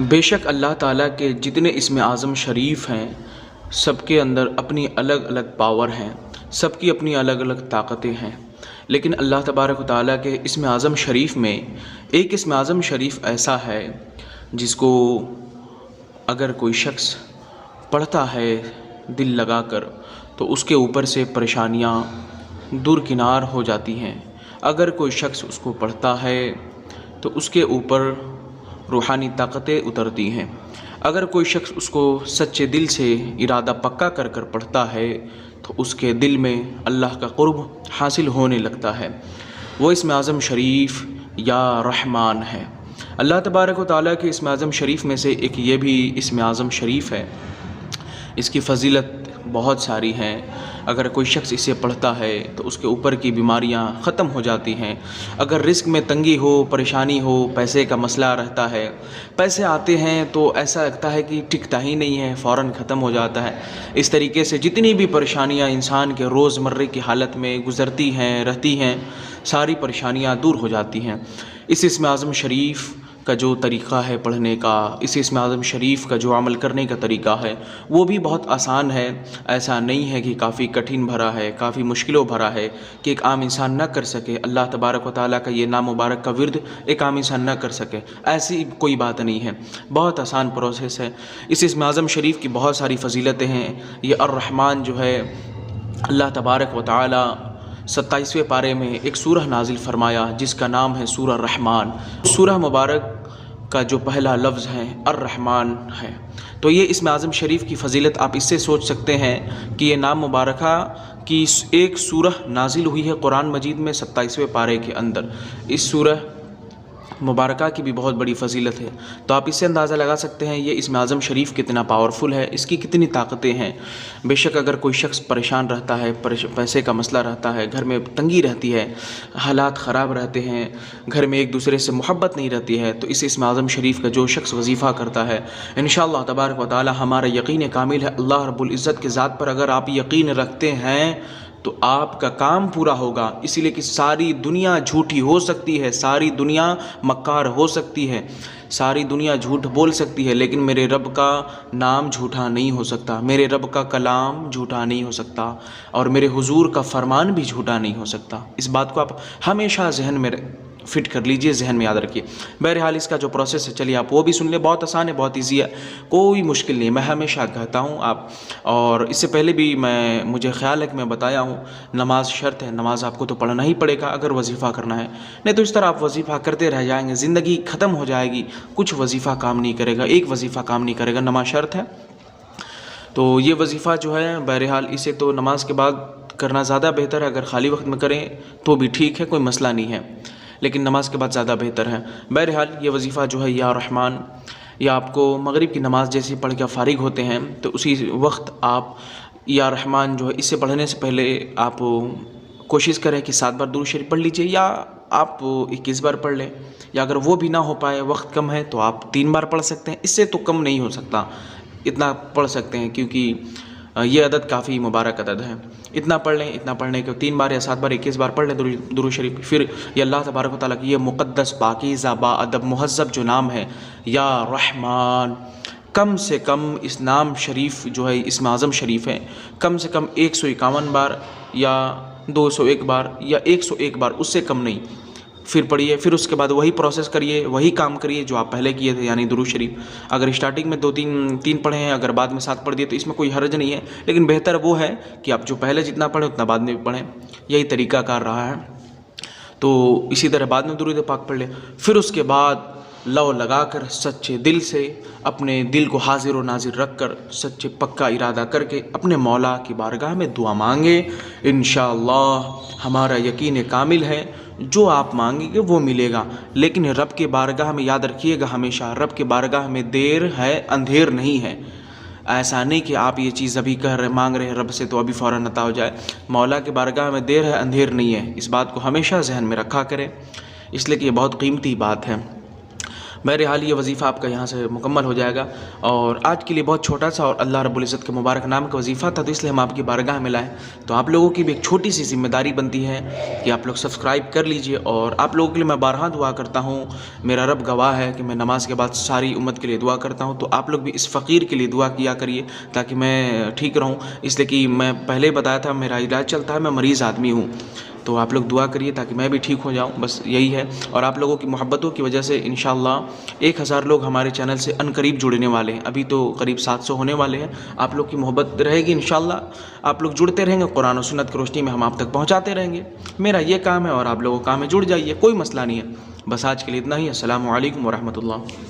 बेशक अल्लाह ताला के जितने इस्म आज़म शरीफ हैं, सबके अंदर अपनी अलग अलग पावर हैं, सबकी अपनी अलग अलग ताकतें हैं। लेकिन अल्लाह तबारक व तआला के इस्म आज़म शरीफ में एक इस्म आज़म शरीफ ऐसा है जिसको अगर कोई शख्स पढ़ता है दिल लगाकर तो उसके ऊपर से परेशानियाँ दूरकिनार हो जाती हैं। अगर कोई शख्स उसको पढ़ता है तो उसके ऊपर रूहानी ताकतें उतरती हैं। अगर कोई शख्स उसको सच्चे दिल से इरादा पक्का कर कर पढ़ता है तो उसके दिल में अल्लाह का क़ुर्ब हासिल होने लगता है। वो इस्म आज़म शरीफ या रहमान है। अल्लाह तबारक व तआला के इस्म आज़म शरीफ में से एक ये भी इस्म आज़म शरीफ है। इसकी फ़जीलत बहुत सारी हैं। अगर कोई शख्स इसे पढ़ता है तो उसके ऊपर की बीमारियां ख़त्म हो जाती हैं। अगर रिस्क में तंगी हो, परेशानी हो, पैसे का मसला रहता है, पैसे आते हैं तो ऐसा लगता है कि टिकता ही नहीं है, फ़ौरन ख़त्म हो जाता है। इस तरीके से जितनी भी परेशानियां इंसान के रोज़मर्रे की हालत में गुज़रती हैं रहती हैं, सारी परेशानियां दूर हो जाती हैं। इस इस्म आज़म शरीफ का जो तरीक़ा है पढ़ने का, इस इस्म आज़म शरीफ का जो अमल करने का तरीक़ा है वो भी बहुत आसान है। ऐसा नहीं है कि काफ़ी कठिन भरा है, काफ़ी मुश्किलों भरा है कि एक आम इंसान न कर सके। अल्लाह तबारक व तआला का ये नाम मुबारक का विर्द एक आम इंसान न कर सके, ऐसी कोई बात नहीं है। बहुत आसान प्रोसेस है। इस इस्म आज़म शरीफ की बहुत सारी फ़जीलतें हैं। ये अर्रहमान जो है, अल्लाह तबारक व तआला 27वें पारे में एक सूरह नाजिल फरमाया जिसका नाम है सूरह रहमान। सूरह मुबारक का जो पहला लफ्ज़ है अर्रहमान है। तो ये इस्म आज़म शरीफ की फ़जीलत आप इससे सोच सकते हैं कि ये नाम मुबारका की एक सूरह नाजिल हुई है कुरान मजीद में 27वें पारे के अंदर। इस सूरह मुबारका की भी बहुत बड़ी फ़जीलत है। तो आप इससे अंदाज़ा लगा सकते हैं ये इस्म आज़म शरीफ कितना पावरफुल है, इसकी कितनी ताकतें हैं। बेशक अगर कोई शख्स परेशान रहता है, पैसे का मसला रहता है, घर में तंगी रहती है, हालात ख़राब रहते हैं, घर में एक दूसरे से मोहब्बत नहीं रहती है, तो इस इस्म आज़म शरीफ का जो शख्स वजीफ़ा करता है इंशाअल्लाह तबारक व तआला हमारा यकीन कामिल है अल्लाह रब्बुल इज़्ज़त के ज़ात पर अगर आप यकीन रखते हैं तो आपका काम पूरा होगा। इसीलिए कि सारी दुनिया झूठी हो सकती है, सारी दुनिया मक्कार हो सकती है, सारी दुनिया झूठ बोल सकती है, लेकिन मेरे रब का नाम झूठा नहीं हो सकता, मेरे रब का कलाम झूठा नहीं हो सकता और मेरे हुजूर का फरमान भी झूठा नहीं हो सकता। इस बात को आप हमेशा जहन में फिट कर लीजिए, जहन में याद रखिए। बहरहाल इसका जो प्रोसेस है चलिए आप वो भी सुन ले। बहुत आसान है, बहुत ईजी है, कोई मुश्किल नहीं है। मैं हमेशा कहता हूँ आप, और इससे पहले भी मुझे ख्याल है कि मैं बताया हूँ, नमाज शर्त है, नमाज आपको तो पढ़ना ही पड़ेगा अगर वजीफ़ा करना है, नहीं तो इस तरह आप वजीफ़ा करते रह जाएंगे, ज़िंदगी ख़त्म हो जाएगी, कुछ वजीफ़ा काम नहीं करेगा, एक वजीफ़ा काम नहीं करेगा। नमाज शर्त है तो ये वजीफ़ा जो है बहरहाल इसे तो नमाज के बाद करना ज़्यादा बेहतर है। अगर खाली वक्त में करें तो भी ठीक है, कोई मसला नहीं है, लेकिन नमाज के बाद ज़्यादा बेहतर है। बहरहाल ये वजीफ़ा जो है या रहमान, या आपको मगरिब की नमाज़ जैसी पढ़ के फारिग होते हैं तो उसी वक्त आप या रहमान जो है इससे पढ़ने से पहले आप कोशिश करें कि 7 बार दुरूद शरीफ पढ़ लीजिए, या आप 21 बार पढ़ लें, या अगर वो भी ना हो पाए, वक्त कम है, तो आप 3 बार पढ़ सकते हैं। इससे तो कम नहीं हो सकता, इतना पढ़ सकते हैं, क्योंकि ये अदद काफ़ी मुबारक अदद है। इतना पढ़ लें, इतना पढ़ने के 3 बार या 7 बार 21 बार पढ़ लें दुरूद शरीफ। फिर ये अल्लाह तबारक व तआला की ये मुक़द्दस पाकीज़ा बाअदब मुहज़्ज़ब जो नाम है या रहमान, कम से कम इस नाम शरीफ जो है इस्म आज़म शरीफ है, कम से कम 151 बार या 201 बार या 101 बार, उससे कम नहीं, फिर पढ़िए। फिर उसके बाद वही प्रोसेस करिए, वही काम करिए जो आप पहले किए थे, यानी दुरूद शरीफ। अगर स्टार्टिंग में 2-3 पढ़े हैं, अगर बाद में 7 पढ़ दिए तो इसमें कोई हर्ज नहीं है, लेकिन बेहतर वो है कि आप जो पहले जितना पढ़ें उतना बाद में भी पढ़ें। यही तरीका कार रहा है। तो इसी तरह बाद में दुरूद पाक पढ़ ले। फिर उसके बाद लौ लगाकर सच्चे दिल से अपने दिल को हाजिर व नाजिर रख कर सच्चे पक्का इरादा करके अपने मौला की बारगाह में दुआ मांगे। इंशाअल्लाह हमारा यकीन कामिल है जो आप मांगेंगे वो मिलेगा। लेकिन रब के बारगाह में याद रखिएगा हमेशा, रब के बारगाह में देर है, अंधेर नहीं है। ऐसा नहीं कि आप ये चीज़ अभी मांग रहे हैं रब से तो अभी फ़ौरन अता हो जाए। मौला के बारगाह में देर है, अंधेर नहीं है। इस बात को हमेशा जहन में रखा करें, इसलिए कि ये बहुत कीमती बात है। बहरहाल ये वजीफ़ा आपका यहाँ से मुकम्मल हो जाएगा। और आज के लिए बहुत छोटा सा और अल्लाह रब्बुल इज़्ज़त के मुबारक नाम का वजीफ़ा था, तो इसलिए हम आपकी बारगाह में लाए। तो आप लोगों की भी एक छोटी सी ज़िम्मेदारी बनती है कि आप लोग सब्सक्राइब कर लीजिए। और आप लोगों के लिए मैं बारहा दुआ करता हूँ, मेरा रब गवाह है कि मैं नमाज के बाद सारी उम्मत के लिए दुआ करता हूँ। तो आप लोग भी इस फ़कीर के लिए दुआ किया करिए ताकि मैं ठीक रहूँ, इसलिए कि मैं पहले बताया था मेरा इलाज चलता है, मैं मरीज़ आदमी हूँ। तो आप लोग दुआ करिए ताकि मैं भी ठीक हो जाऊं, बस यही है। और आप लोगों की मोहब्बतों की वजह से इंशाअल्लाह 1000 लोग हमारे चैनल से अनकरीब जुड़ने वाले हैं। अभी तो करीब 700 होने वाले हैं। आप लोग की मोहब्बत रहेगी इंशाअल्लाह, आप लोग जुड़ते रहेंगे, कुरान और सुन्नत की रोशनी में हम आप तक पहुँचाते रहेंगे। मेरा ये काम है और आप लोगों का काम है, जुड़ जाइए, कोई मसला नहीं है। बस आज के लिए इतना ही। अस्सलामु अलैकुम व रहमतुल्लाह।